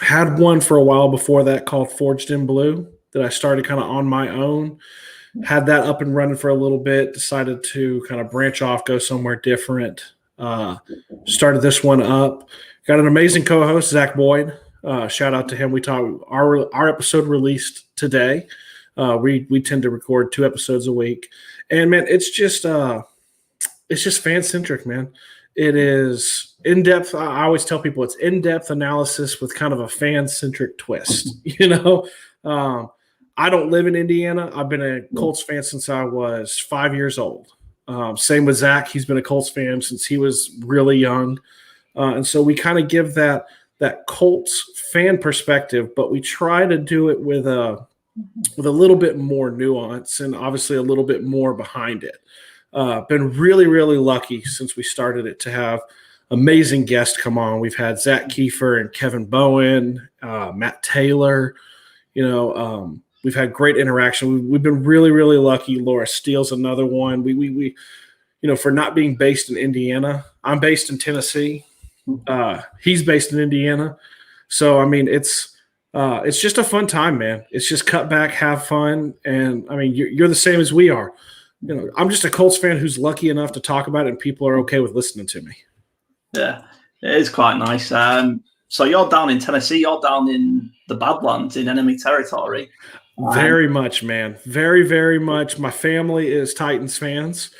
Had one for a while before that called Forged in Blue that I started kind of on my own. Had that up and running for a little bit. Decided to kind of branch off, go somewhere different. Started this one up. Got an amazing co-host, Zach Boyd. Shout out to him. We talked our episode released today. We tend to record 2 episodes a week, and man, it's just fan centric, man. It is in depth. I always tell people it's in depth analysis with kind of a fan centric twist. I don't live in Indiana. I've been a Colts fan since I was 5 years old. Same with Zach. He's been a Colts fan since he was really young, and so we kind of give that Colts fan perspective, but we try to do it with a little bit more nuance and obviously a little bit more behind it. Been really, really lucky since we started it to have amazing guests come on. We've had Zach Kiefer and Kevin Bowen, Matt Taylor. We've had great interaction. We've been really, really lucky. Laura Steele's another one. We for not being based in Indiana, I'm based in Tennessee. He's based in Indiana. So, I mean, it's just a fun time, man. It's just cut back, have fun. And I mean, you're the same as we are. I'm just a Colts fan who's lucky enough to talk about it and people are okay with listening to me. Yeah, it is quite nice. So you're down in Tennessee, you're down in the Badlands in enemy territory. Very much, man. Very, very much. My family is Titans fans.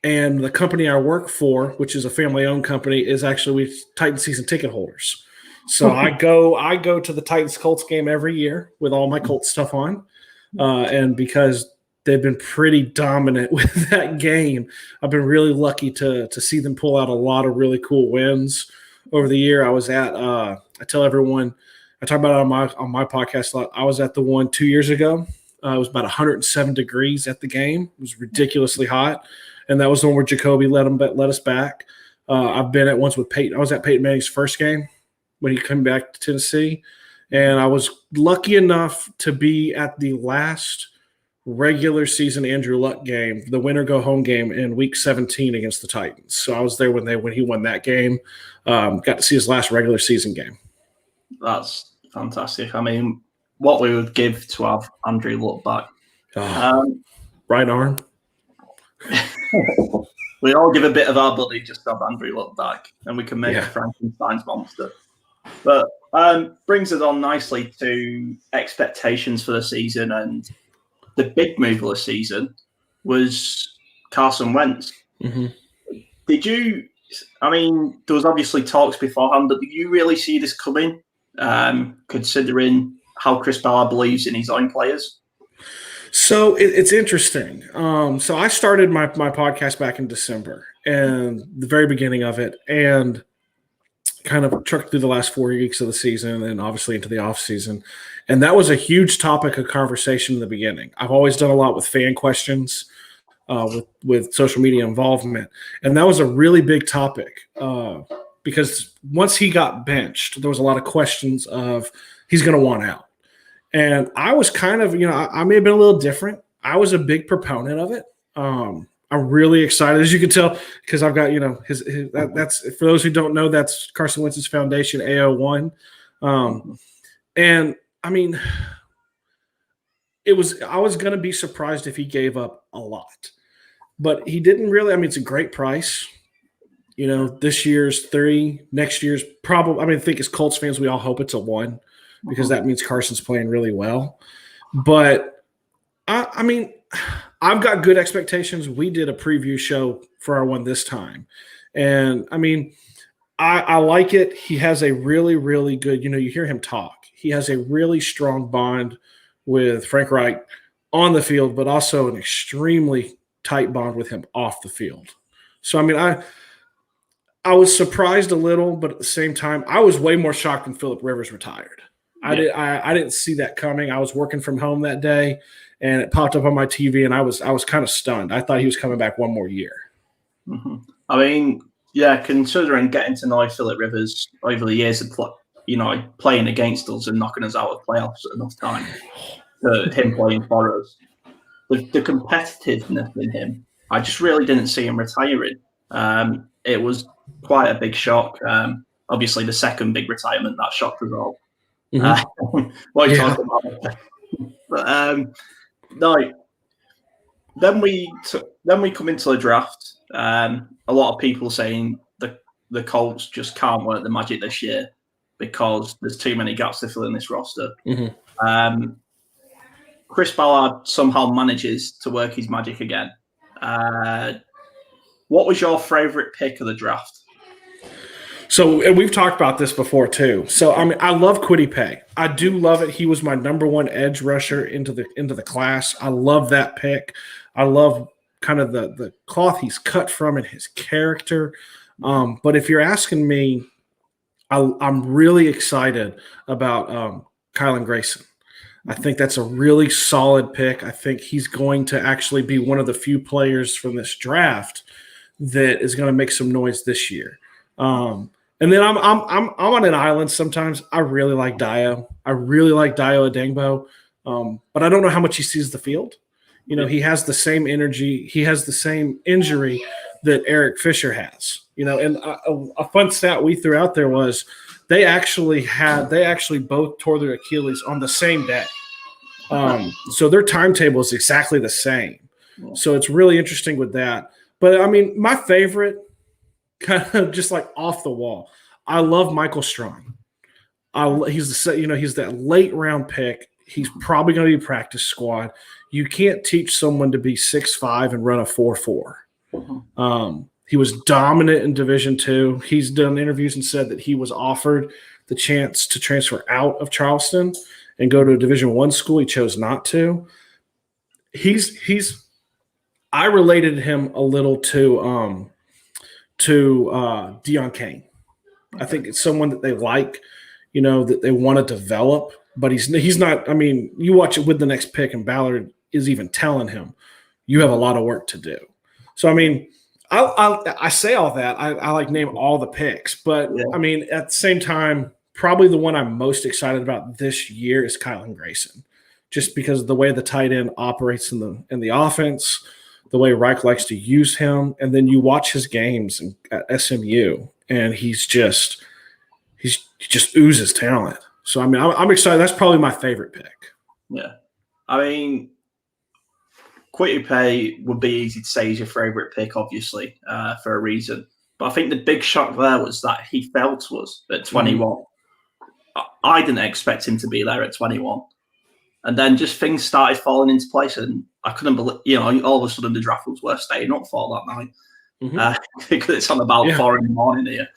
And the company I work for, which is a family-owned company, is actually Titans season ticket holders. So I go to the Titans Colts game every year with all my Colts stuff on. And because they've been pretty dominant with that game, I've been really lucky to see them pull out a lot of really cool wins over the year. I was at I tell everyone, I talk about it on my podcast a lot. I was at the one 2 years ago. It was about 107 degrees at the game. It was ridiculously hot. And that was the one where Jacoby let us back. I've been at once with Peyton. I was at Peyton Manning's first game when he came back to Tennessee. And I was lucky enough to be at the last regular season Andrew Luck game, the winner go home game in week 17 against the Titans. So I was there when he won that game. Got to see his last regular season game. That's fantastic. I mean, what we would give to have Andrew Luck back. Right arm. We all give a bit of our buddy just to have Andrew Luck back, and we can make a Frankenstein's monster. But brings us on nicely to expectations for the season, and the big move of the season was Carson Wentz. Mm-hmm. Did you? I mean, there was obviously talks beforehand, but did you really see this coming? Considering how Chris Ballard believes in his own players. So it's interesting. So I started my podcast back in December and the very beginning of it, and kind of trucked through the last 4 weeks of the season and obviously into the off season. And that was a huge topic of conversation in the beginning. I've always done a lot with fan questions, with social media involvement. And that was a really big topic because once he got benched, there was a lot of questions of he's going to want out. And I was kind of, I may have been a little different. I was a big proponent of it. I'm really excited, as you can tell, because I've got, that's for those who don't know, that's Carson Wentz's foundation, AO1. And I mean, I was going to be surprised if he gave up a lot, but he didn't really. I mean, it's a great price. This year's 3, next year's probably, I think as Colts fans, we all hope it's a 1 because that means Carson's playing really well. But I mean, I've got good expectations. We did a preview show for our one this time. And I mean, I like it. He has a really, really good, you hear him talk. He has a really strong bond with Frank Reich on the field, but also an extremely tight bond with him off the field. So, I mean, I was surprised a little, but at the same time, I was way more shocked when Phillip Rivers retired. I didn't see that coming. I was working from home that day, and it popped up on my TV, and I was kind of stunned. I thought he was coming back one more year. Mm-hmm. I mean, yeah, considering getting to know Phillip Rivers over the years of playing against us and knocking us out of playoffs at enough time, to him playing for us, the competitiveness in him, I just really didn't see him retiring. It was quite a big shock. obviously the second big retirement that shocked us all. What are you talking about? But no. Then we come into the draft. A lot of people saying the Colts just can't work the magic this year because there's too many gaps to fill in this roster. Chris Ballard somehow manages to work his magic again. What was your favorite pick of the draft? So, and we've talked about this before too. So, I mean, I love Kwity Paye. I do love it. He was my number one edge rusher into the class. I love that pick. I love kind of the cloth he's cut from and his character. But if you're asking me, I'm really excited about Kylan Grayson. I think that's a really solid pick. I think he's going to actually be one of the few players from this draft that is going to make some noise this year. And then I'm on an island sometimes. I really like Dio. I really like Dio Adengbo, but I don't know how much he sees the field. You know, he has the same energy. He has the same injury that Eric Fisher has. You know, and a fun stat we threw out there was they actually both tore their Achilles on the same day. So their timetable is exactly the same. So it's really interesting with that. But I mean, my favorite, kind of just like off the wall, I love Michael Strong. He's that late round pick. He's probably going to be practice squad. You can't teach someone to be 6'5" and run a 4.4. He was dominant in Division II. He's done interviews and said that he was offered the chance to transfer out of Charleston and go to a Division I school. He chose not to. I related him a little to Deion Kane. I think it's someone that they like, you know, that they want to develop, but he's not. I mean, you watch it with the next pick, and Ballard is even telling him, "You have a lot of work to do." So, I mean, I say all that. I like name all the picks, but I mean, at the same time, probably the one I'm most excited about this year is Kylan Grayson, just because of the way the tight end operates in the offense, the way Reich likes to use him, and then you watch his games at SMU, and he just oozes talent. So I mean, I'm excited. That's probably my favorite pick. Yeah, I mean, Kwity Paye would be easy to say is your favorite pick, obviously, for a reason. But I think the big shock there was that he fell to us at 21. I didn't expect him to be there at 21. And then just things started falling into place, and I couldn't believe, you know, all of a sudden the draft was worth staying up for that night because it's on about 4 a.m. here.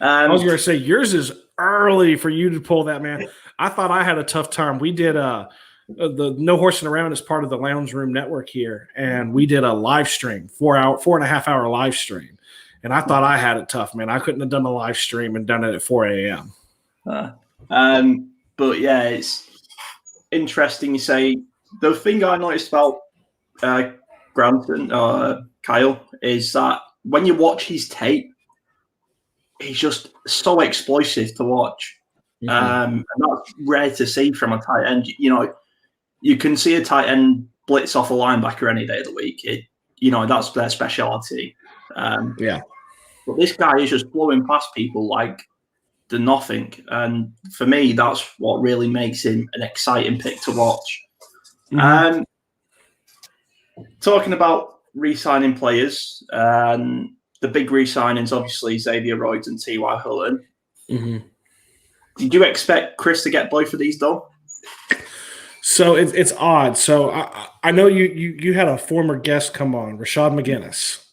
I was going to say yours is early for you to pull that, man. I thought I had a tough time. We did the No Horsing Around as part of the Lounge Room Network here, and we did a live stream, 4.5 hour live stream, and I thought I had it tough, man. I couldn't have done a live stream and done it at 4 a.m. But yeah, it's interesting. You say the thing I noticed about Granton or Kyle is that when you watch his tape, he's just so explosive to watch. And that's rare to see from a tight end. You know, you can see a tight end blitz off a linebacker any day of the week. That's their specialty. But this guy is just blowing past people like the nothing. And for me, that's what really makes him an exciting pick to watch. Talking about re-signing players, the big re-signings, obviously, Xavier Rhodes and T.Y. Hilton. Did you expect Chris to get both of these done? So it's odd. So I know you had a former guest come on, Rashad McGinnis,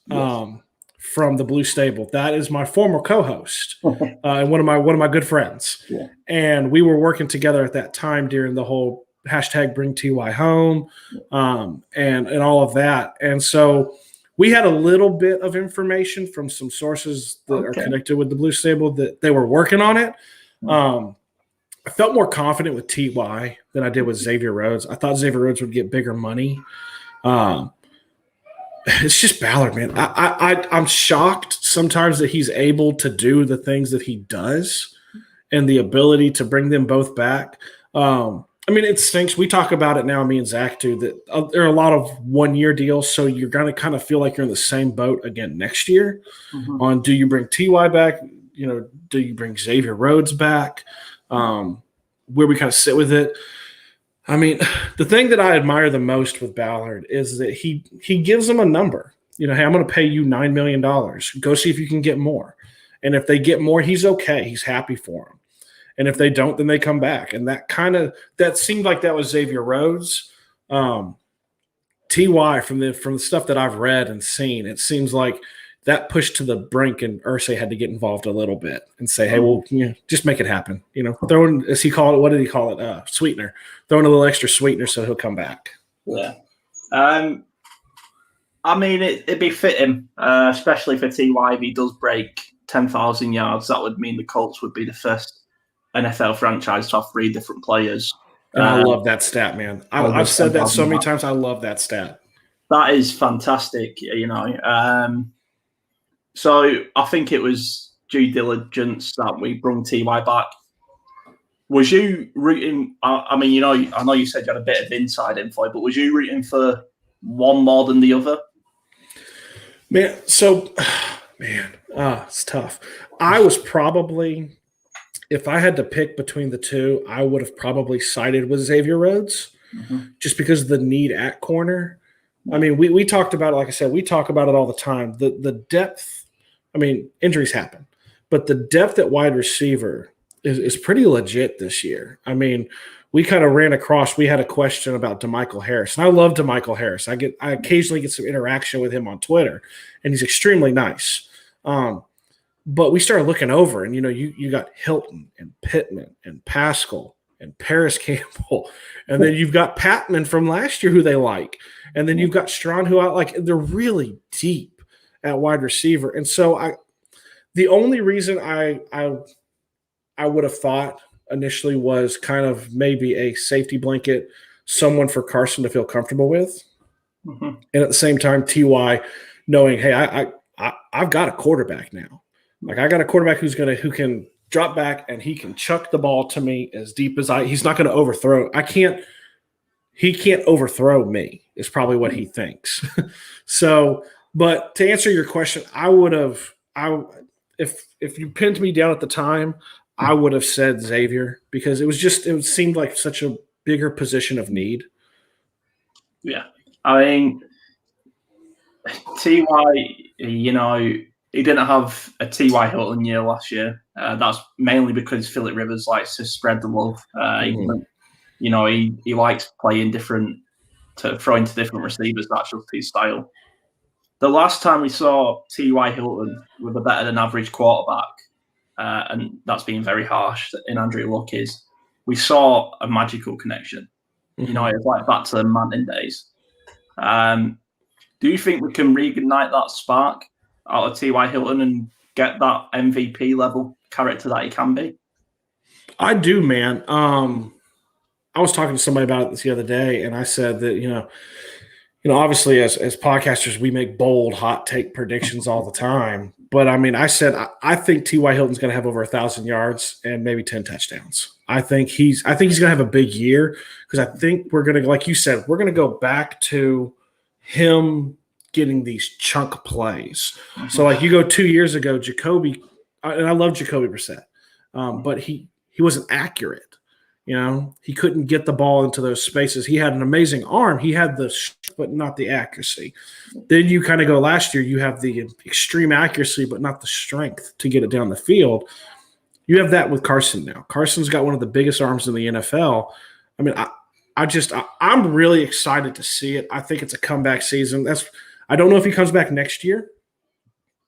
from the Blue Stable. That is my former co-host and one of my good friends. Yeah. And we were working together at that time during the whole hashtag Bring TY Home and all of that. And so we had a little bit of information from some sources that are connected with the Blue Stable that they were working on it. I felt more confident with TY than I did with Xavier Rhodes. I thought Xavier Rhodes would get bigger money. It's just Ballard, man. I'm shocked sometimes that he's able to do the things that he does and the ability to bring them both back. I mean, it stinks. We talk about it now, me and Zach too, that there are a lot of one-year deals, so you're going to kind of feel like you're in the same boat again next year on do you bring TY back? do you bring Xavier Rhodes back? Where we kind of sit with it. I mean, the thing that I admire the most with Ballard is that he gives them a number. Hey, I'm going to pay you $9 million. Go see if you can get more. And if they get more, he's okay. He's happy for them. And if they don't, then they come back. And that seemed like that was Xavier Rhodes. TY, from the stuff that I've read and seen, it seems like that pushed to the brink, and Irsay had to get involved a little bit and say, hey, well, just make it happen. Throwing, as he called it, what did he call it? Sweetener. Throwing a little extra sweetener so he'll come back. Yeah. I mean, it'd be fitting, especially for TY. If he does break 10,000 yards, that would mean the Colts would be the first NFL franchise to have 3 different players. And I love that stat, man. I've said that so many times. I love that stat. That is fantastic, So I think it was due diligence that we brought TY back. Was you rooting? I know you said you had a bit of inside info, but was you rooting for one more than the other? It's tough. I was probably, if I had to pick between the two, I would have probably sided with Xavier Rhodes, just because of the need at corner. I mean, we talked about it. Like I said, we talk about it all the time. The depth. I mean, injuries happen, but the depth at wide receiver is pretty legit this year. I mean, we kind of ran across. We had a question about DeMichael Harris, and I love DeMichael Harris. I occasionally get some interaction with him on Twitter, and he's extremely nice. But we started looking over, and you got Hilton and Pittman and Pascal and Paris Campbell, and then you've got Patman from last year who they like, and then you've got Strawn who I like. They're really deep at wide receiver, and so the only reason I would have thought initially was kind of maybe a safety blanket, someone for Carson to feel comfortable with, and at the same time, TY knowing, hey, I've got a quarterback now. Like, I got a quarterback who can drop back and he can chuck the ball to me as deep as he's not going to overthrow. He can't overthrow me is probably what he thinks. So, but to answer your question, if you pinned me down at the time, I would have said Xavier, because it seemed like such a bigger position of need. Yeah. I mean, TY, he didn't have a T.Y. Hilton year last year. That's mainly because Phillip Rivers likes to spread the love. He likes playing throwing to different receivers. That's just his style. The last time we saw T.Y. Hilton with a better than average quarterback, and that's being very harsh in Andrew Luck, we saw a magical connection. It was like back to the Manning days. Do you think we can reignite that spark out of T.Y. Hilton and get that MVP level character that he can be? I do, man. I was talking to somebody about it the other day, and I said that, obviously as podcasters, we make bold, hot take predictions all the time. But I mean, I said, I think T.Y. Hilton's going to have over 1,000 yards and maybe 10 touchdowns. I think he's going to have a big year, because I think we're going to, like you said, we're going to go back to him getting these chunk plays. So like you go 2 years ago, Jacoby, and I love Jacoby Brissett, but he wasn't accurate. He couldn't get the ball into those spaces. He had an amazing arm. He had but not the accuracy. Then you kind of go last year, you have the extreme accuracy, but not the strength to get it down the field. You have that with Carson now. Carson's got one of the biggest arms in the NFL. I mean, I'm really excited to see it. I think it's a comeback season. I don't know if he comes back next year,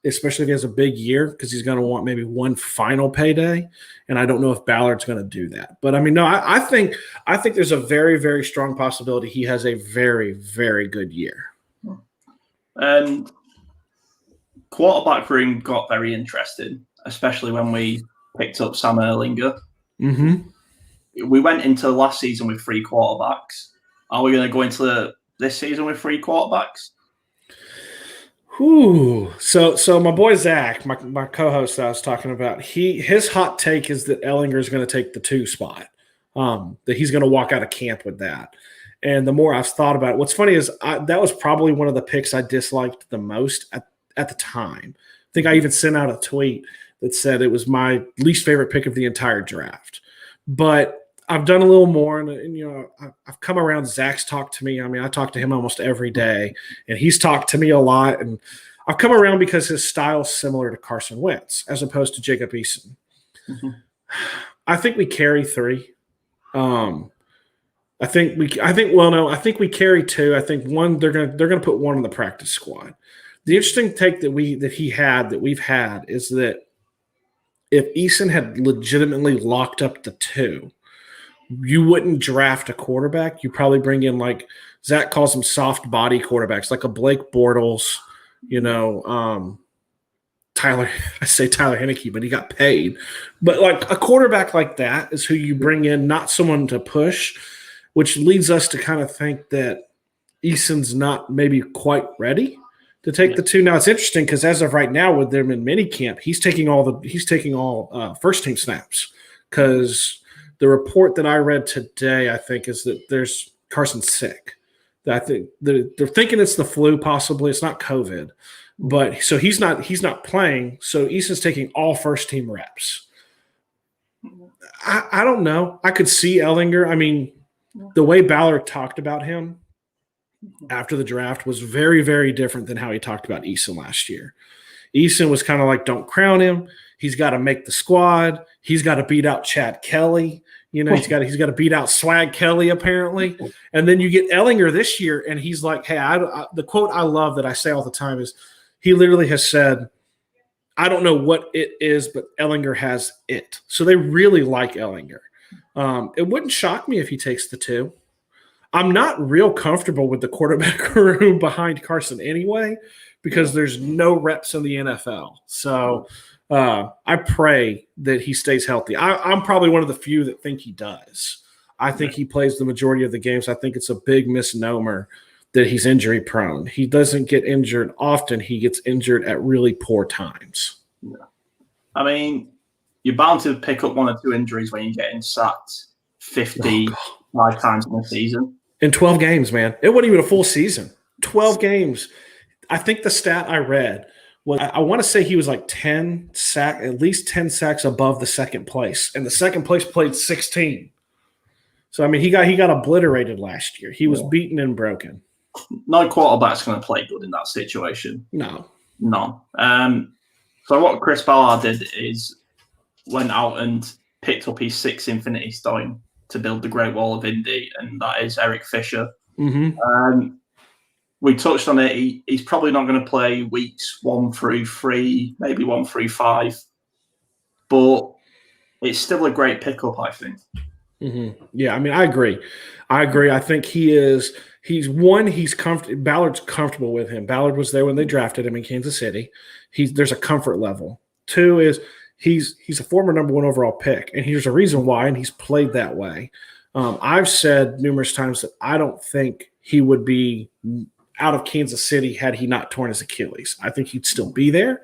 especially if he has a big year, because he's going to want maybe one final payday. And I don't know if Ballard's going to do that. But I mean, no, I think there's a very, very strong possibility he has a very, very good year. And quarterback room got very interesting, especially when we picked up Sam Erlinger. We went into last season with 3 quarterbacks. Are we going to go into this season with 3 quarterbacks? Ooh, so my boy Zach, my co-host that I was talking about, his hot take is that Ellinger is going to take the 2 spot, that he's going to walk out of camp with that. And the more I've thought about it, what's funny is that was probably one of the picks I disliked the most at the time. I think I even sent out a tweet that said it was my least favorite pick of the entire draft. But I've done a little more, and I've come around. Zach's talked to me. I mean, I talk to him almost every day, and he's talked to me a lot. And I've come around because his style's similar to Carson Wentz as opposed to Jacob Eason. Mm-hmm. I think we carry 3. I think we carry 2. I think one they're gonna put one on the practice squad. The interesting take that we've had is that if Eason had legitimately locked up the 2, you wouldn't draft a quarterback. You probably bring in, like Zach calls them, soft body quarterbacks, like a Blake Bortles, Tyler Heineke, but he got paid. But like a quarterback like that is who you bring in, not someone to push, which leads us to kind of think that Eason's not maybe quite ready to take the 2. Now it's interesting because as of right now with them in minicamp, he's taking all first team snaps, because the report that I read today, I think, is that there's Carson's sick. I think they're thinking it's the flu, possibly. It's not COVID. But so he's not playing. So Eason's taking all first team reps. I don't know. I could see Ellinger. I mean, the way Ballard talked about him after the draft was very, very different than how he talked about Eason last year. Eason was kind of like, don't crown him. He's got to make the squad. He's got to beat out Chad Kelly. He's got to beat out Swag Kelly, apparently. And then you get Ellinger this year, and he's like, hey, the quote I love that I say all the time is, he literally has said, I don't know what it is, but Ellinger has it. So they really like Ellinger. It wouldn't shock me if he takes the 2. I'm not real comfortable with the quarterback room behind Carson anyway, because there's no reps in the NFL. So I pray that he stays healthy. I'm probably one of the few that think he does. I think he plays the majority of the games. I think it's a big misnomer that he's injury prone. He doesn't get injured often. He gets injured at really poor times. Yeah. I mean, you're bound to pick up 1 or 2 injuries when you're getting sacked 55 times in a season. In 12 games, man. It wasn't even a full season. 12 games. I think the stat I read was, I want to say he was like at least 10 sacks above the second place. And the second place played 16. So, I mean, he got obliterated last year. He was beaten and broken. No quarterback's going to play good in that situation. No. So what Chris Ballard did is went out and picked up his 6th Infinity Stone to build the Great Wall of Indy, and that is Eric Fisher. Mm-hmm. We touched on it. He's probably not going to play weeks 1 through 3, maybe 1 through 5, but it's still a great pickup, I think. Mm-hmm. Yeah, I mean, I agree. I think he's comfortable. Ballard's comfortable with him. Ballard was there when they drafted him in Kansas City. There's a comfort level. 2 is he's a former number 1 overall pick, and here's a reason why, and he's played that way. I've said numerous times that I don't think he would be out of Kansas City had he not torn his Achilles. I think he'd still be there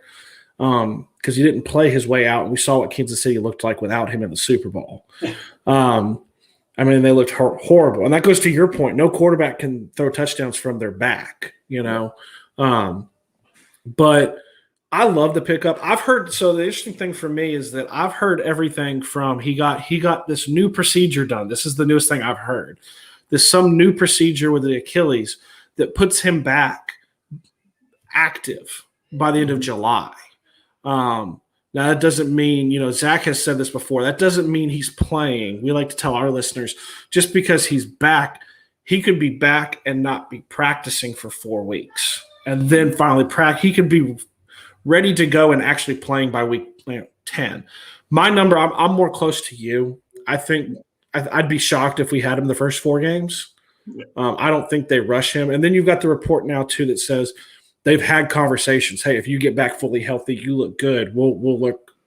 because he didn't play his way out. We saw what Kansas City looked like without him in the Super Bowl. I mean, they looked horrible. And that goes to your point. No quarterback can throw touchdowns from their back, But I love the pickup. I've heard – so the interesting thing for me is that I've heard everything from he got this new procedure done. This is the newest thing I've heard. There's some new procedure with the Achilles that puts him back active by the end of July. Now, that doesn't mean, Zach has said this before, that doesn't mean he's playing. We like to tell our listeners, just because he's back, he could be back and not be practicing for 4 weeks. And then finally he could be ready to go and actually playing by week 10. My number, I'm more close to you. I think I'd be shocked if we had him the first 4 games. I don't think they rush him. And then you've got the report now, too, that says they've had conversations. Hey, if you get back fully healthy, you look good. We'll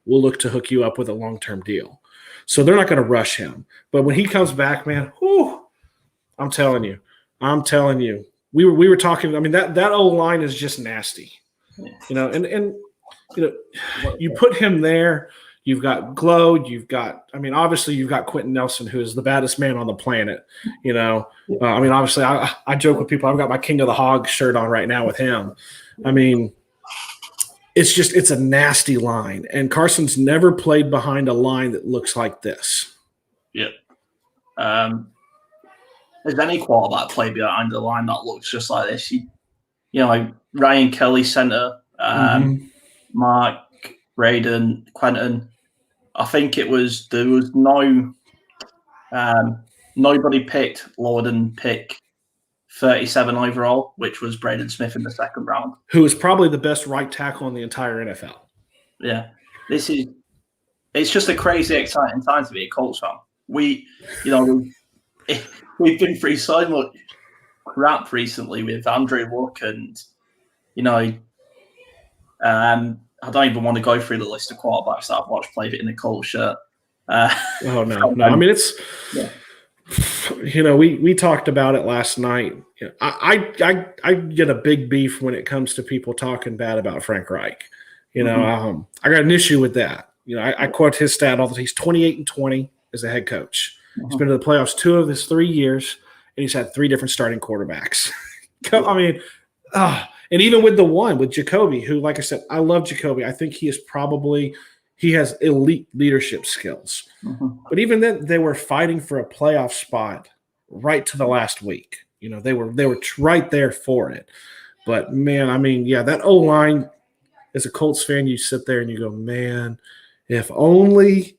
look to hook you up with a long-term deal. So they're not going to rush him. But when he comes back, man, I'm telling you. We were talking. I mean, that old line is just nasty. And you put him there. You've got Glow. Obviously you've got Quentin Nelson, who is the baddest man on the planet. Obviously I joke with people. I've got my King of the Hog shirt on right now with him. I mean, it's a nasty line. And Carson's never played behind a line that looks like this. Yeah. Has any quarterback played behind a line that looks just like this? Like Ryan Kelly center, Mark, Braden, Quentin. I think there was no nobody picked lower than pick 37 overall, which was Braden Smith in the second round, who is probably the best right tackle in the entire NFL. Yeah, it's just a crazy exciting time to be a Colts fan. We've been through so much crap recently with Andrew Luck, and I don't even want to go through the list of quarterbacks that I've watched play in the Colts shirt. No. I mean, it's we talked about it last night. I get a big beef when it comes to people talking bad about Frank Reich. I got an issue with that. I quote his stat all the time. He's 28-20 as a head coach. He's been to the playoffs 2 of his 3 years, and he's had 3 different starting quarterbacks. I mean, and even with the one with Jacoby, who, like I said, I love Jacoby. I think he has elite leadership skills. But even then, they were fighting for a playoff spot right to the last week. They were right there for it. But man, I mean, yeah, that O-line, as a Colts fan, you sit there and you go, man, if only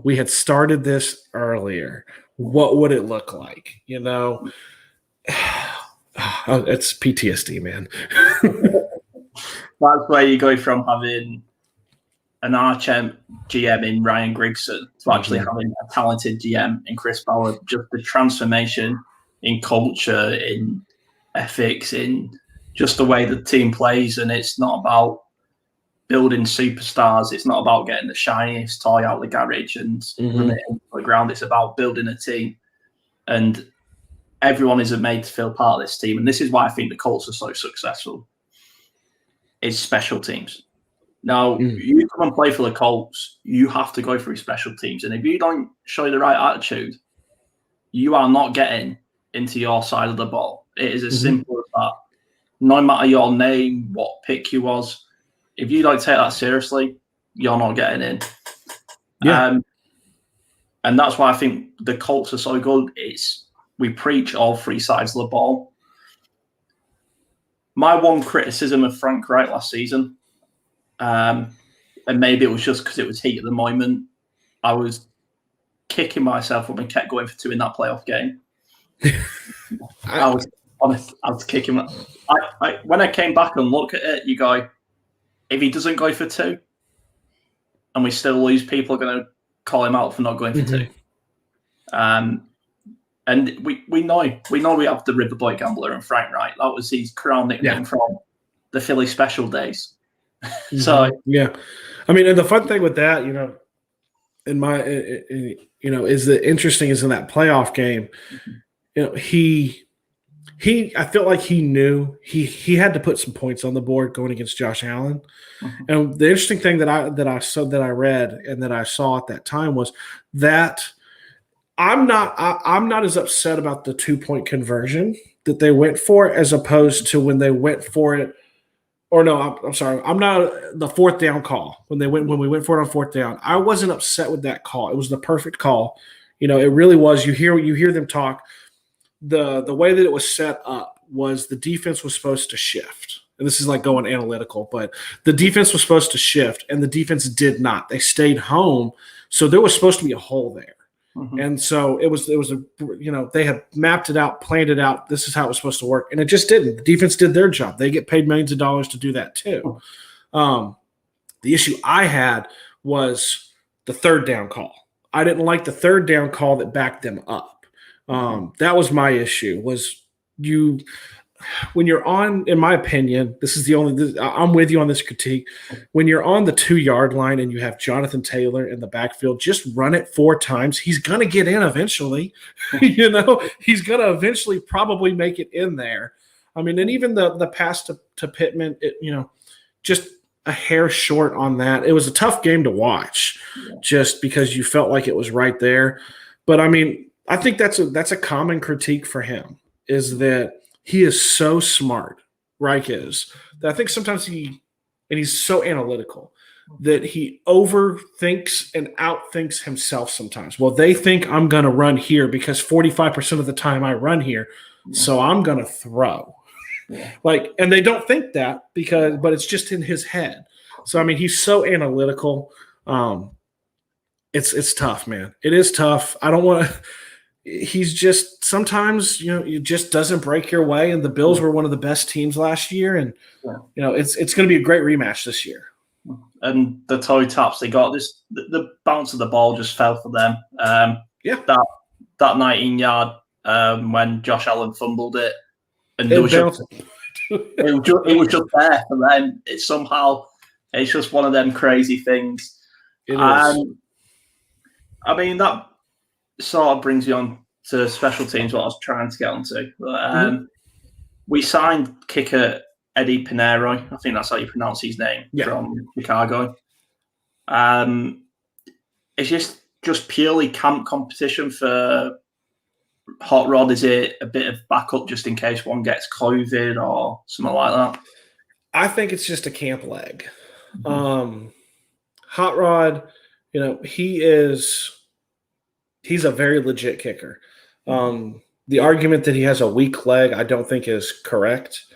we had started this earlier, what would it look like? It's PTSD, man. That's where you go from having an RHM GM in Ryan Grigson to actually having a talented GM in Chris Ballard. Just the transformation in culture, in ethics, in just the way the team plays. And it's not about building superstars. It's not about getting the shiniest toy out of the garage and running it into the ground. It's about building a team. And everyone is made to feel part of this team. And this is why I think the Colts are so successful. It's special teams. Now, you come and play for the Colts, you have to go through special teams. And if you don't show the right attitude, you are not getting into your side of the ball. It is as simple as that. No matter your name, what pick you was, if you don't take that seriously, you're not getting in. Yeah. And that's why I think the Colts are so good. We preach all 3 sides of the ball. My one criticism of Frank Reich last season, and maybe it was just because it was heat at the moment, I was kicking myself when we kept going for 2 in that playoff game. I was honest. I was kicking. When I came back and looked at it, you go, if he doesn't go for 2, and we still lose, people are going to call him out for not going for 2. And we know we have the Riverboy Gambler and Frank Reich. That was his crown nickname from the Philly special days. So yeah, I mean, and the fun thing with that, is the interesting is in that playoff game, I felt like he knew he had to put some points on the board going against Josh Allen. And the interesting thing that I read and that I saw at that time was that I'm not as upset about the 2-point conversion that they went for as opposed to when they went for it. Or no, I'm sorry. I'm not the 4th down call when we went for it on 4th down. I wasn't upset with that call. It was the perfect call. It really was. You hear them talk. The way that it was set up was the defense was supposed to shift. And this is like going analytical, but the defense was supposed to shift, and the defense did not. They stayed home, so there was supposed to be a hole there. And so it was they had mapped it out, planned it out. This is how it was supposed to work, and it just didn't. The defense did their job. They get paid millions of dollars to do that too. The issue I had was the 3rd down call. I didn't like the 3rd down call that backed them up. That was my issue. When you're on, in my opinion, I'm with you on this critique. When you're on the 2-yard line and you have Jonathan Taylor in the backfield, just run it 4 times. He's going to get in eventually. He's going to eventually probably make it in there. I mean, and even the pass to Pittman, just a hair short on that. It was a tough game to watch just because you felt like it was right there. But I mean, I think that's a common critique for him is that he is so smart Reich is. That I think sometimes he's so analytical that he overthinks and outthinks himself sometimes. Well, they think I'm going to run here because 45% of the time I run here, so I'm going to throw. Yeah. And they don't think that but it's just in his head. So, I mean, he's so analytical. It's tough, man. It is tough. I don't want to. He's just sometimes, it just doesn't break your way. And the Bills were one of the best teams last year. And, it's going to be a great rematch this year. And the toe taps they got, the bounce of the ball just fell for them. That 19-yard when Josh Allen fumbled it. And it was just there. And then it's just one of them crazy things. It is. I mean, that sort of brings you on to special teams, what I was trying to get onto. But, we signed kicker Eddie Pinheiro. I think that's how you pronounce his name, from Chicago. It's just purely camp competition for Hot Rod. Is it a bit of backup just in case one gets COVID or something like that? I think it's just a camp leg. Hot Rod, he's a very legit kicker. The argument that he has a weak leg, I don't think is correct.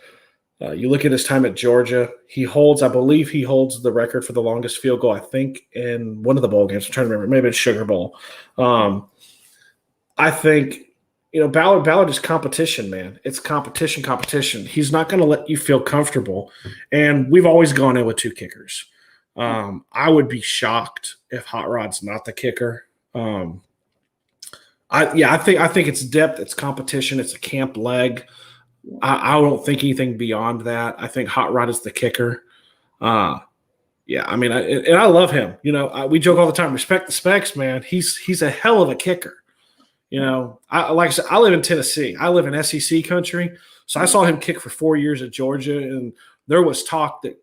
You look at his time at Georgia, I believe he holds the record for the longest field goal, I think, in one of the bowl games. I'm trying to remember. Maybe it's Sugar Bowl. I think, Ballard is competition, man. It's competition. He's not going to let you feel comfortable. And we've always gone in with two kickers. I would be shocked if Hot Rod's not the kicker. I think it's depth, it's competition, it's a camp leg. I don't think anything beyond that. I think Hot Rod is the kicker. I mean, I love him. We joke all the time. Respect the specs, man. He's a hell of a kicker. I said, I live in Tennessee. I live in SEC country, so I saw him kick for 4 years at Georgia, and there was talk that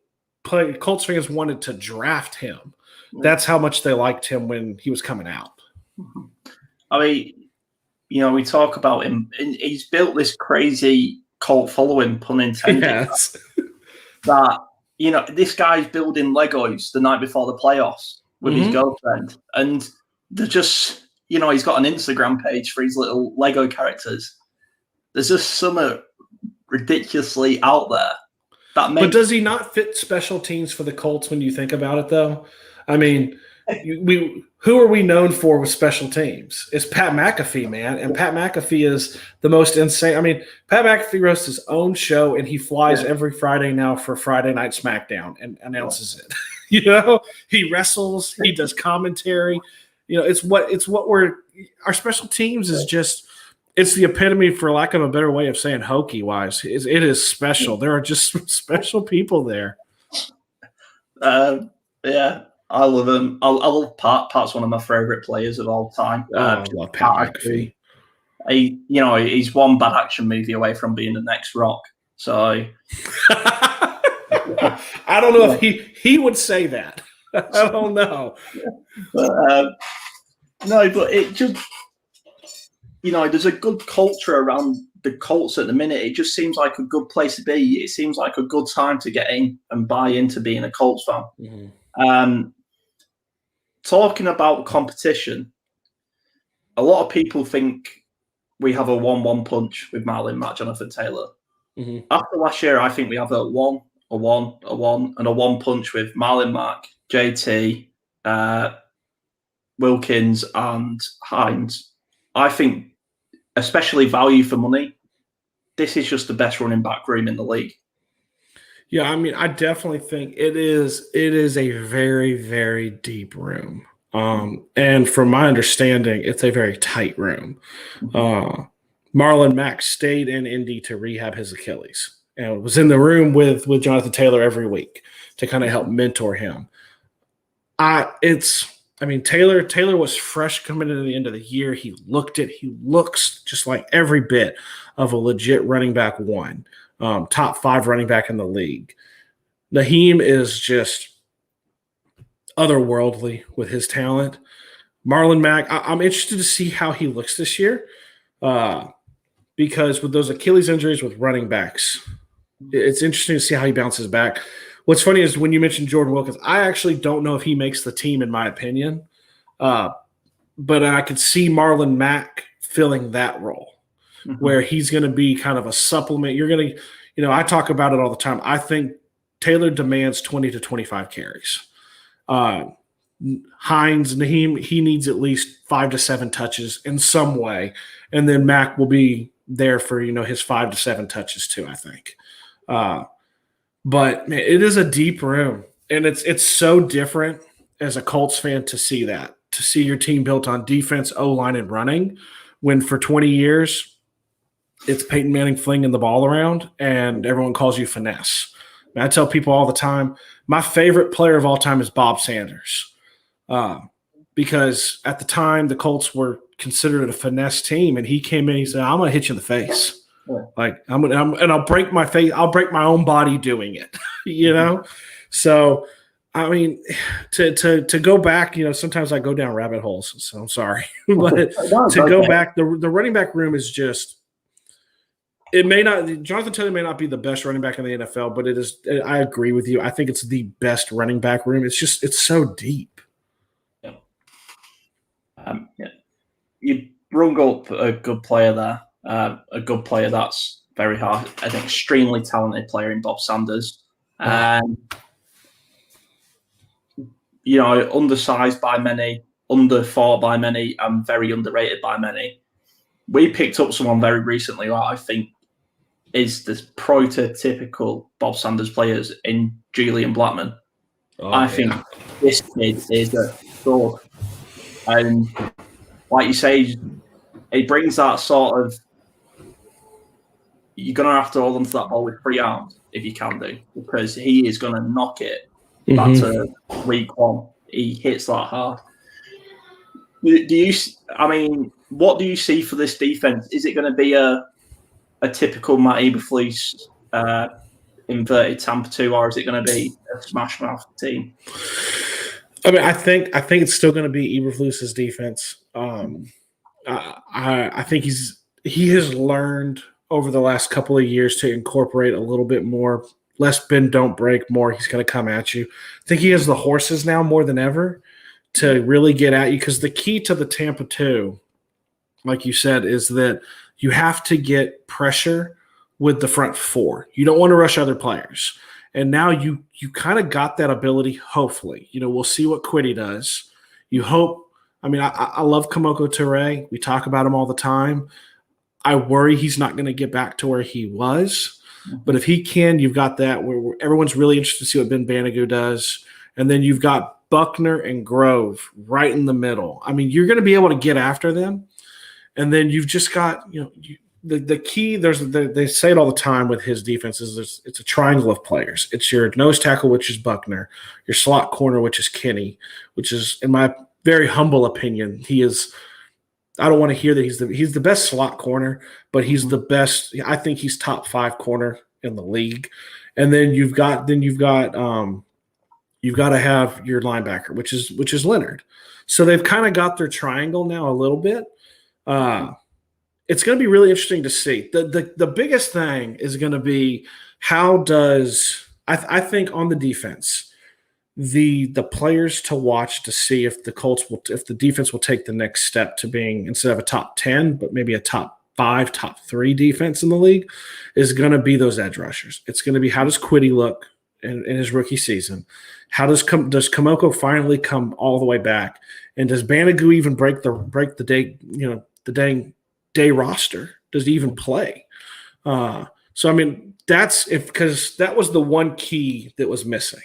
Colts fans wanted to draft him. That's how much they liked him when he was coming out. I mean, we talk about him, and he's built this crazy cult following, pun intended. Yes. That, this guy's building Legos the night before the playoffs with his girlfriend. And they're just, he's got an Instagram page for his little Lego characters. There's just something ridiculously out there. But does he not fit special teams for the Colts when you think about it, though? I mean, who are we known for with special teams? It's Pat McAfee, man. And Pat McAfee is the most insane. I mean, Pat McAfee roasts his own show, and he flies every Friday now for Friday Night SmackDown and announces it. He wrestles, he does commentary. It's what our special teams is just. It's the epitome, for lack of a better way of saying hokey wise. It is special. There are just special people there. I love him. I love Pat. Pat's one of my favorite players of all time. I love Pat McAfee. He's one bad action movie away from being the next Rock. So I don't know if he would say that. I don't know. But it just there's a good culture around the Colts at the minute. It just seems like a good place to be. It seems like a good time to get in and buy into being a Colts fan. Mm-hmm. Talking about competition, a lot of people think we have a 1-1 punch with Marlon Mack, Jonathan Taylor. Mm-hmm. After last year, I think we have a 1, a 1, a 1, and a 1 punch with Marlon Mack, JT, Wilkins, and Hines. I think, especially value for money, this is just the best running back room in the league. Yeah, I mean, I definitely think it is a very, very deep room. And from my understanding, it's a very tight room. Marlon Mack stayed in Indy to rehab his Achilles and was in the room with Jonathan Taylor every week to kind of help mentor him. Taylor was fresh coming into the end of the year. He looks just like every bit of a legit running back one. Top 5 running back in the league. Naheem is just otherworldly with his talent. Marlon Mack, I'm interested to see how he looks this year because with those Achilles injuries with running backs, It's interesting to see how he bounces back. What's funny is when you mentioned Jordan Wilkins, I actually don't know if he makes the team, in my opinion. But I could see Marlon Mack filling that role where he's going to be kind of a supplement. You're going to, I talk about it all the time. I think Taylor demands 20 to 25 carries. Hines, Naheem, he needs at least 5 to 7 touches in some way. And then Mack will be there for, his 5 to 7 touches too, I think. But man, it is a deep room. And it's so different as a Colts fan to see that, to see your team built on defense, O-line, and running, when for 20 years it's Peyton Manning flinging the ball around and everyone calls you finesse. I tell people all the time, my favorite player of all time is Bob Sanders, because at the time the Colts were considered a finesse team, and he came in. He said, "I'm going to hit you in the face, and I'll break my face. I'll break my own body doing it." So. I mean, to go back, sometimes I go down rabbit holes, so I'm sorry. But to go back, the running back room is just – it may not – Jonathan Taylor may not be the best running back in the NFL, but it is – I agree with you. I think it's the best running back room. It's so deep. Yeah. You brung up a good player there, a good player that's very hard, an extremely talented player in Bob Sanders. Undersized by many, underthought by many, and very underrated by many. We picked up someone very recently who I think is the prototypical Bob Sanders players in Julian Blackman. I think this kid is a stud. And like you say, he brings that sort of, you're going to have to hold onto that ball with 3 arms if you can do, because he is going to knock it. Back to week 1. He hits that hard. What do you see for this defense? Is it going to be a typical Matt Eberflus inverted Tampa 2, or is it going to be a smash mouth team? I think it's still going to be Eberflus's defense. I think he has learned over the last couple of years to incorporate a little bit more. Less bend, don't break, more he's going to come at you. I think he has the horses now more than ever to really get at you, because the key to the Tampa 2, like you said, is that you have to get pressure with the front 4. You don't want to rush other players. And now you kind of got that ability, hopefully. We'll see what Quiddy does. You hope – I love Kamoko Toure. We talk about him all the time. I worry he's not going to get back to where he was. But if he can, you've got that where everyone's really interested to see what Ben Banigou does. And then you've got Buckner and Grove right in the middle. You're going to be able to get after them. And then you've just got, the key, they say it all the time with his defense is it's a triangle of players. It's your nose tackle, which is Buckner, your slot corner, which is Kenny, which is, in my very humble opinion, he is – I don't want to hear that he's the best slot corner, but he's the best. I think he's top 5 corner in the league. And then you've got to have your linebacker, which is Leonard. So they've kind of got their triangle now a little bit. It's going to be really interesting to see. The biggest thing is going to be how does I think on the defense. The players to watch to see if the defense will take the next step to being, instead of a top 10, but maybe a top 5, top 3 defense in the league, is going to be those edge rushers. It's going to be, how does Quiddy look in his rookie season? How does Kamoko finally come all the way back? And does Banigou even break the day, the dang day roster? Does he even play? Because that was the one key that was missing.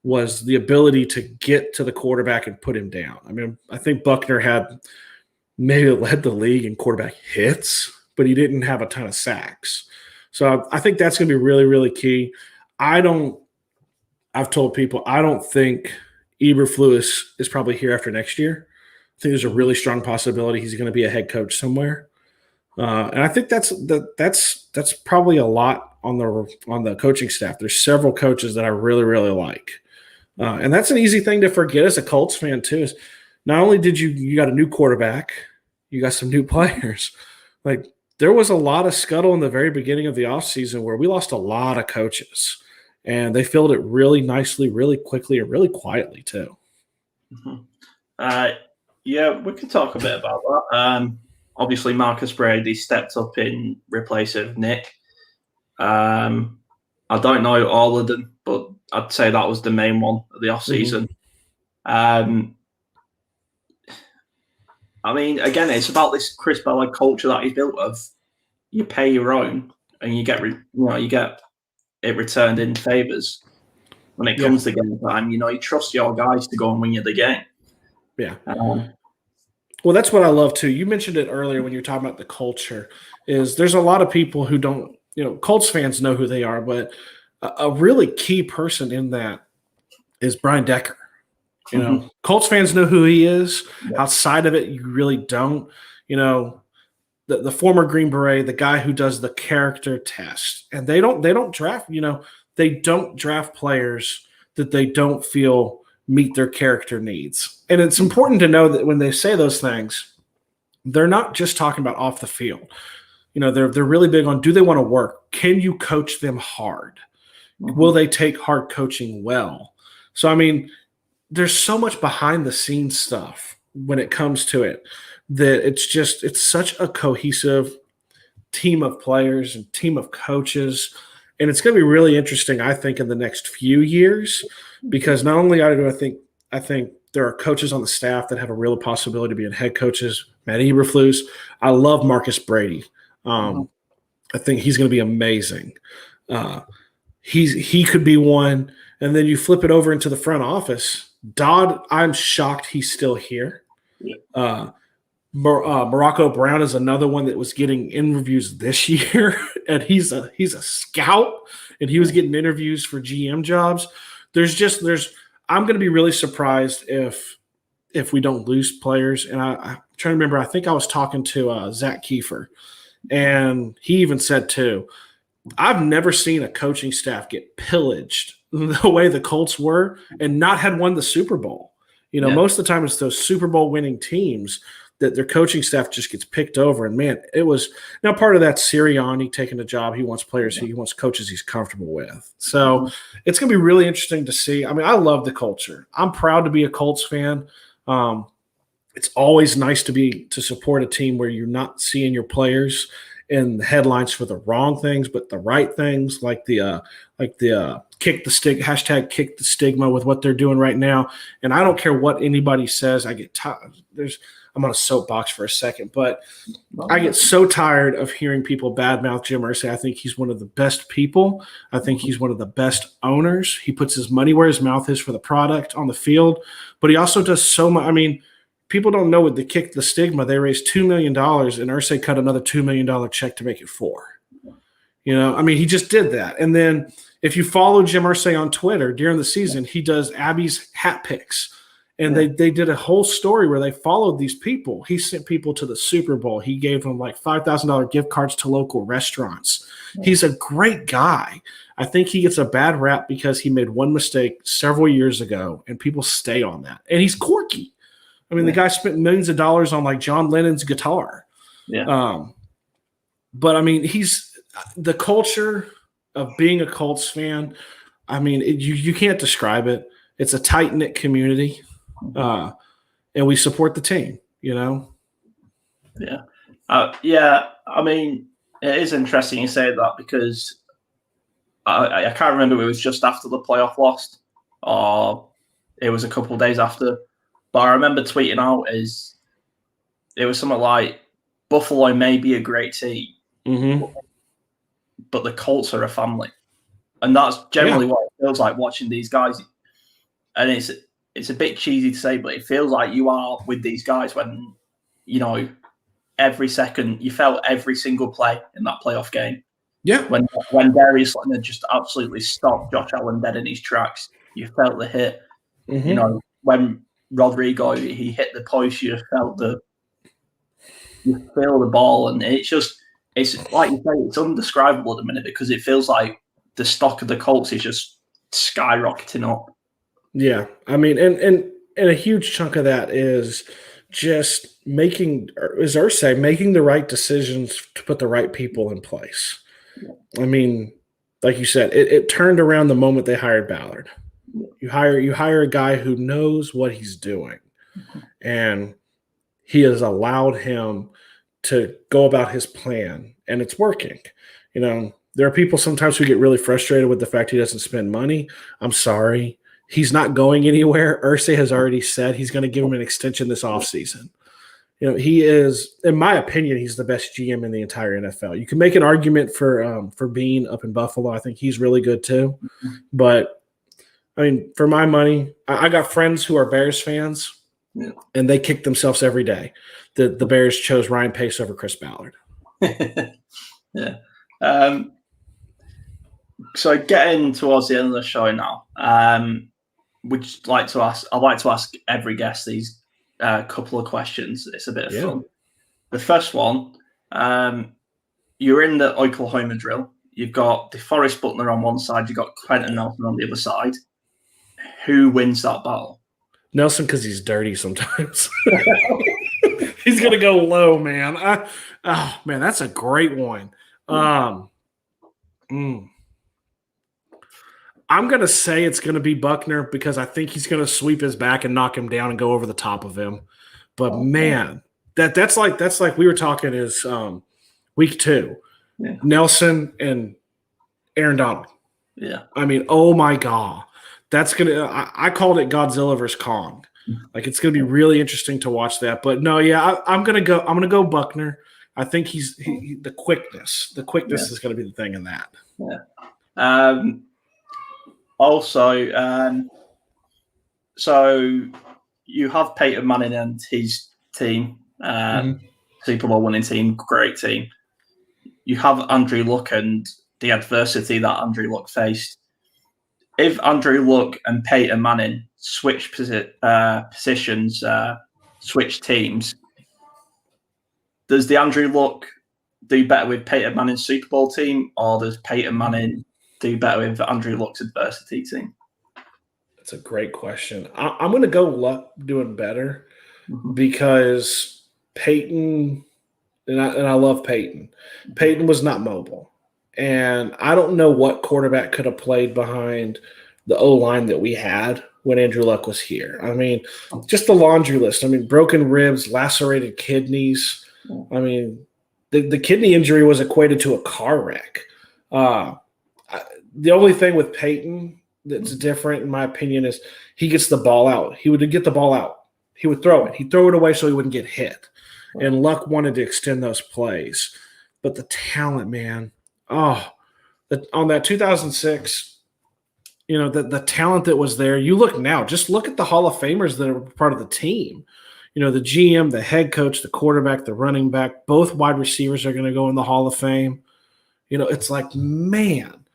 Was the ability to get to the quarterback and put him down. I think Buckner had maybe led the league in quarterback hits, but he didn't have a ton of sacks. So I think that's going to be really, really key. I've told people I don't think Eberflus is probably here after next year. I think there's a really strong possibility he's going to be a head coach somewhere. And I think that's probably a lot on the coaching staff. There's several coaches that I really, really like. And that's an easy thing to forget as a Colts fan too, is not only did you got a new quarterback, you got some new players. Like there was a lot of scuttle in the very beginning of the offseason where we lost a lot of coaches, and they filled it really nicely, really quickly, and really quietly too. Yeah, we can talk a bit about that. Obviously, Marcus Brady stepped up in replace of Nick. I don't know all of them, but I'd say that was the main one of the offseason. I mean, again, it's about this Chris Bella culture that he's built of you pay your own and you get it returned in favors when it comes to game time. You trust your guys to go and win you the game. Yeah. Well, that's what I love too. You mentioned it earlier when you were talking about the culture. Is there's a lot of people who don't, Colts fans know who they are, but a really key person in that is Brian Decker. Colts fans know who he is. Yeah. Outside of it, you really don't. The former Green Beret, the guy who does the character test, and they don't draft. They don't draft players that they don't feel meet their character needs. And it's important to know that when they say those things, they're not just talking about off the field. They're really big on, do they want to work? Can you coach them hard? Will they take hard coaching well? So, I mean, there's so much behind the scenes stuff when it comes to it that it's such a cohesive team of players and team of coaches. And it's going to be really interesting, I think, in the next few years, because not only do I think there are coaches on the staff that have a real possibility of being head coaches. Matt Eberflus. I love Marcus Brady. I think he's going to be amazing. He could be one. And then you flip it over into the front office. Dodd, I'm shocked he's still here. Yeah. Morocco Brown is another one that was getting interviews this year, and he's a scout, and he was getting interviews for GM jobs. I'm going to be really surprised if we don't lose players. And I'm trying to remember. I think I was talking to Zach Kiefer, and he even said too, I've never seen a coaching staff get pillaged the way the Colts were and not had won the Super Bowl. Most of the time it's those Super Bowl winning teams that their coaching staff just gets picked over. And man, it was now part of that Sirianni taking a job. He wants players, he wants coaches he's comfortable with. So it's going to be really interesting to see. I mean, I love the culture. I'm proud to be a Colts fan. It's always nice to support a team where you're not seeing your players in the headlines for the wrong things, but the right things, like the kick the stigma with what they're doing right now. And I don't care what anybody says. I get tired. I'm on a soapbox for a second, but I get so tired of hearing people badmouth Jim Irsay. I think he's one of the best people. I think he's one of the best owners. He puts his money where his mouth is for the product on the field, but he also does so much. I mean, people don't know with the kick the stigma, they raised $2 million and Irsay cut another $2 million check to make it $4 million. I mean, he just did that. And then if you follow Jim Irsay on Twitter during the season, he does Abby's hat picks. And they did a whole story where they followed these people. He sent people to the Super Bowl. He gave them like $5,000 gift cards to local restaurants. He's a great guy. I think he gets a bad rap because he made one mistake several years ago, and people stay on that. And he's quirky. I mean, the guy spent millions of dollars on like John Lennon's guitar. Yeah. But I mean, he's the culture of being a Colts fan. I mean, you can't describe it. It's a tight-knit community. And we support the team, Yeah. I mean, it is interesting you say that because I can't remember if it was just after the playoff loss or it was a couple of days after. But I remember tweeting out it was something like Buffalo may be a great team, but the Colts are a family. And that's generally what it feels like watching these guys. And it's a bit cheesy to say, but it feels like you are with these guys when, every second, you felt every single play in that playoff game. Yeah. When Darius Leonard just absolutely stopped Josh Allen dead in his tracks, you felt the hit. When Rodrigo, he hit the post, you feel the ball. And it's like you say, it's undescribable at the minute because it feels like the stock of the Colts is just skyrocketing up. Yeah, I mean, and a huge chunk of that is just making, as Ursay, making the right decisions to put the right people in place. I mean, like you said, it turned around the moment they hired Ballard. You hire a guy who knows what he's doing, and he has allowed him to go about his plan, and it's working. You know, there are people sometimes who get really frustrated with the fact he doesn't spend money. I'm sorry. He's not going anywhere. Ursay has already said he's going to give him an extension this offseason. You know, he is, in my opinion, he's the best GM in the entire NFL. You can make an argument for Bean up in Buffalo. I think he's really good too. But, I mean, for my money, I got friends who are Bears fans, and they kick themselves every day that the Bears chose Ryan Pace over Chris Ballard. Yeah. So getting towards the end of the show now, I'd like to ask every guest these couple of questions. It's a bit of fun. The first one, you're in the Oklahoma drill. You've got DeForest Buckner on one side. You've got Quentin Nelson on the other side. Who wins that battle? Nelson, because he's dirty sometimes. He's going to go low, man. Man, that's a great one. I'm going to say it's going to be Buckner because I think he's going to sweep his back and knock him down and go over the top of him. But, man, that's like we were talking is week 2. Yeah. Nelson and Aaron Donald. Yeah. I mean, oh, my God. That's going to – I called it Godzilla versus Kong. Like, it's going to be really interesting to watch that. But, no, yeah, I'm going to go Buckner. I think the quickness is going to be the thing in that. Yeah. Also, so you have Peyton Manning and his team, Super Bowl winning team, great team. You have Andrew Luck and the adversity that Andrew Luck faced. If Andrew Luck and Peyton Manning switch positions, switch teams, does the Andrew Luck do better with Peyton Manning's Super Bowl team, or does Peyton Manning do better with Andrew Luck's adversity team? That's a great question. I'm going to go Luck doing better because Peyton, and I love Peyton. Peyton was not mobile. And I don't know what quarterback could have played behind the O-line that we had when Andrew Luck was here. I mean, just the laundry list. I mean, broken ribs, lacerated kidneys. I mean, the kidney injury was equated to a car wreck. The only thing with Peyton that's different, in my opinion, is he gets the ball out. He would get the ball out. He would throw it. He'd throw it away so he wouldn't get hit. And Luck wanted to extend those plays. But the talent, man, on that 2006, you know, the talent that was there, you look now, just look at the Hall of Famers that are part of the team. You know, the GM, the head coach, the quarterback, the running back, both wide receivers are going to go in the Hall of Fame. You know, it's like, man,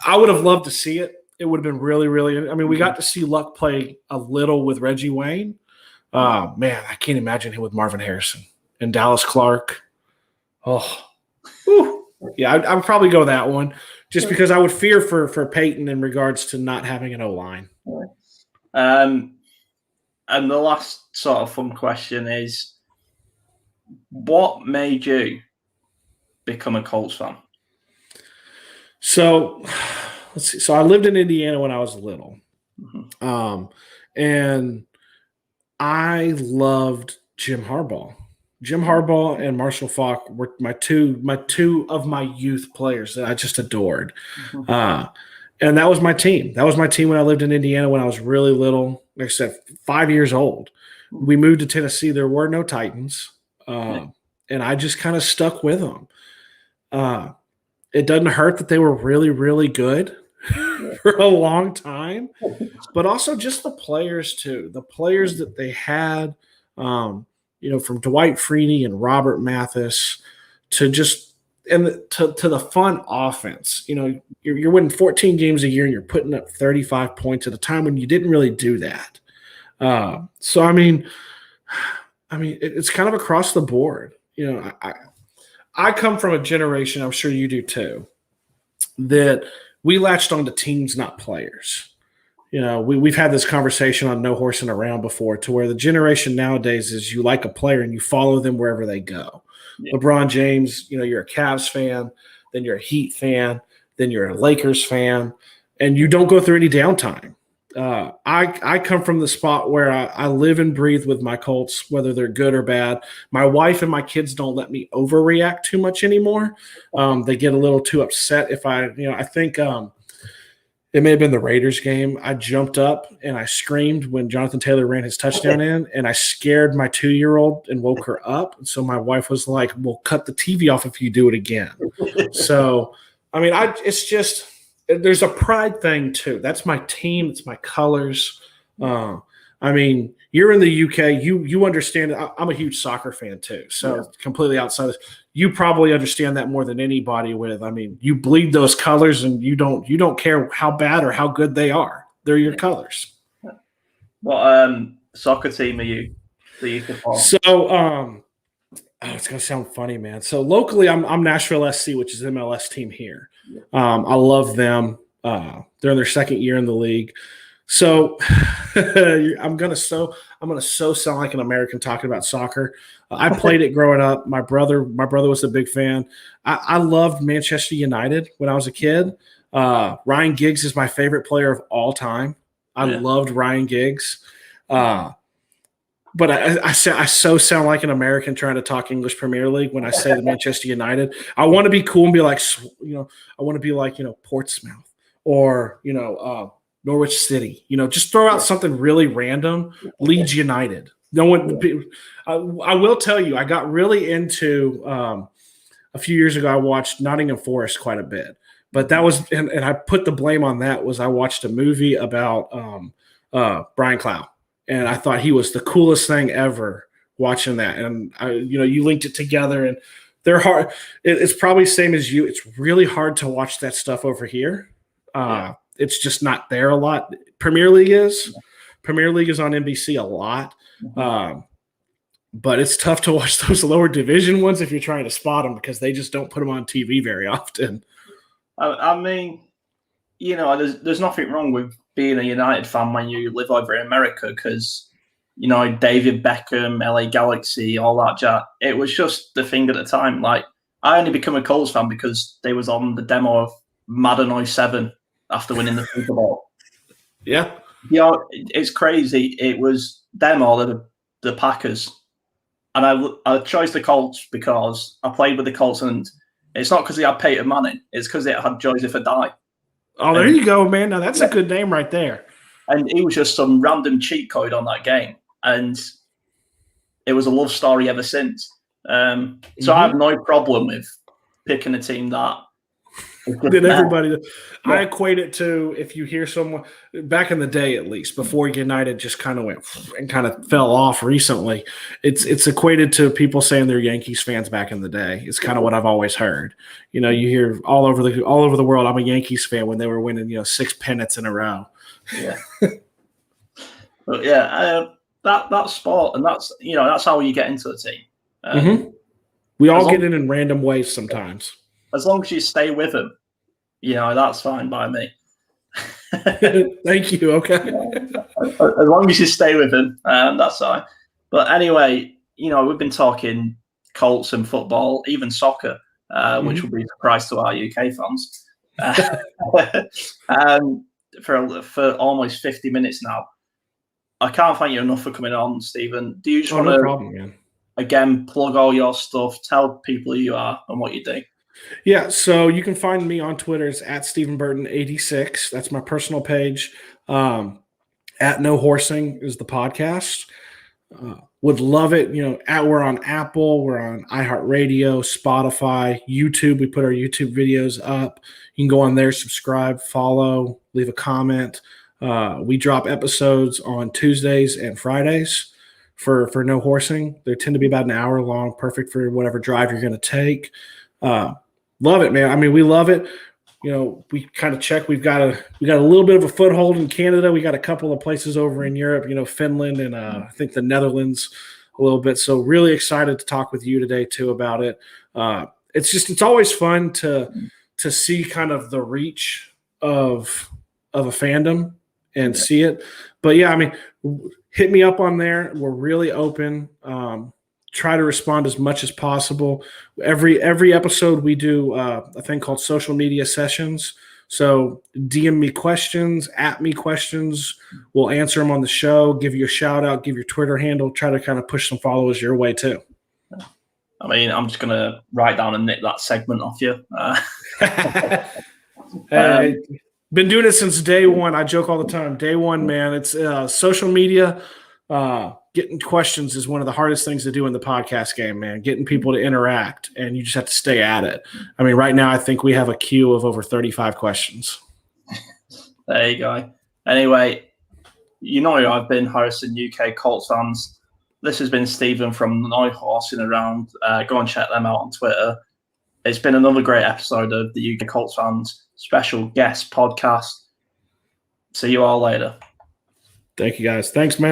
I would have loved to see it. It would have been really, really – I mean, we got to see Luck play a little with Reggie Wayne. Man, I can't imagine him with Marvin Harrison and Dallas Clark. Oh, whew. Yeah, I would probably go that one just because I would fear for Peyton in regards to not having an O-line. And the last sort of fun question is, what made you become a Colts fan? So, let's see. So I lived in Indiana when I was little. And I loved Jim Harbaugh. Jim Harbaugh and Marshall Faulk were my two of my youth players that I just adored. And that was my team. That was my team when I lived in Indiana when I was really little. Like I said, 5 years old. We moved to Tennessee. There were no Titans. And I just kind of stuck with them. It doesn't hurt that they were really, really good for a long time. But also just the players, too. The players that they had, you know, from Dwight Freeney and Robert Mathis to just – and to the fun offense. You know, you're winning 14 games a year and you're putting up 35 points at a time when you didn't really do that. So, I mean, it's kind of across the board. You know, I come from a generation, I'm sure you do too, that we latched on to teams, not players. we've had this conversation on No Horsing Around before, to where the generation nowadays is you like a player and you follow them wherever they go. Yeah. LeBron James, you're a Cavs fan, then you're a Heat fan, then you're a Lakers fan, and you don't go through any downtime. I come from the spot where I live and breathe with my Colts, whether they're good or bad. My wife and my kids don't let me overreact too much anymore. They get a little too upset if I think it may have been the Raiders game. I jumped up and I screamed when Jonathan Taylor ran his touchdown in, and I scared my 2-year-old and woke her up. So my wife was like, "We'll cut the TV off if you do it again." So, it's just – there's a pride thing too. That's my team. It's my colors. You're in the UK. You understand it. I'm a huge soccer fan too. So completely outside of, you probably understand that more than anybody with. You bleed those colors, and you don't care how bad or how good they are. They're your colors. What soccer team are you support? So it's gonna sound funny, man. So locally, I'm Nashville SC, which is an MLS team here. I love them. They're in their second year in the league. So I'm gonna sound like an American talking about soccer. I played it growing up. My brother was a big fan. I loved Manchester United when I was a kid. Ryan Giggs is my favorite player of all time. I loved Ryan Giggs. But I so sound like an American trying to talk English Premier League when I say the Manchester United. I want to be cool and be like, I want to be like, Portsmouth or, Norwich City. Just throw out something really random. Leeds United. No one. I will tell you, I got really into a few years ago. I watched Nottingham Forest quite a bit, but that was, and I put the blame on that. Was I watched a movie about Brian Clough. And I thought he was the coolest thing ever watching that. And you linked it together, and they're hard. It's probably the same as you. It's really hard to watch that stuff over here. It's just not there a lot. Premier League is on NBC a lot. But it's tough to watch those lower division ones if you're trying to spot them, because they just don't put them on TV very often. There's nothing wrong with being a United fan when you live over in America, because, David Beckham, LA Galaxy, all that jazz. It was just the thing at the time. Like, I only became a Colts fan because they was on the demo of Madden 07 after winning the Super Bowl. Yeah. It's crazy. It was them or the Packers. And I chose the Colts because I played with the Colts, and it's not because they had Peyton Manning. It's because it had Joseph Adai. Oh, there you go, man. Now that's a good name right there. And he was just some random cheat code on that game. And it was a love story ever since. So I have no problem with picking a team that Did everybody? I equate it to, if you hear someone back in the day, at least before United just kind of went and kind of fell off recently. It's equated to people saying they're Yankees fans back in the day. It's kind of what I've always heard. You hear all over the world, I'm a Yankees fan when they were winning 6 pennants in a row. Yeah. But that sport, and that's how you get into the team. We all get in random ways sometimes. As long as you stay with them, that's fine by me. Thank you. Okay. As long as you stay with them, that's fine. But anyway, we've been talking Colts and football, even soccer, which will be a surprise to our UK fans. For almost 50 minutes now. I can't thank you enough for coming on, Stephen. Do you just want to, again, plug all your stuff, tell people who you are and what you do? Yeah, so you can find me on Twitter. It's at Stephen Burton 86. That's my personal page. At No Horsing is the podcast. Would love it. We're on Apple, we're on iHeartRadio, Spotify, YouTube. We put our YouTube videos up. You can go on there, subscribe, follow, leave a comment. We drop episodes on Tuesdays and Fridays for No Horsing. They tend to be about an hour long, perfect for whatever drive you're going to take. Love it, man. We love it. We kind of check. We got a little bit of a foothold in Canada. We got a couple of places over in Europe, Finland and I think the Netherlands a little bit. So really excited to talk with you today too about it. It's always fun to see kind of the reach of a fandom and see it. But yeah, I mean, hit me up on there. We're really open. Try to respond as much as possible. Every episode we do a thing called social media sessions. So DM me questions, at me questions. We'll answer them on the show, give you a shout out, give your Twitter handle, try to kind of push some followers your way too. I mean, I'm just going to write down and nick that segment off you. Been doing it since day one. I joke all the time. Day one, man. It's social media. Getting questions is one of the hardest things to do in the podcast game, man. Getting people to interact, and you just have to stay at it. I mean, right now I think we have a queue of over 35 questions. There you go. Anyway, you know I've been hosting UK Colts fans. This has been Stephen from Noi Horsing Around. Go and check them out on Twitter. It's been another great episode of the UK Colts fans special guest podcast. See you all later. Thank you, guys. Thanks, man.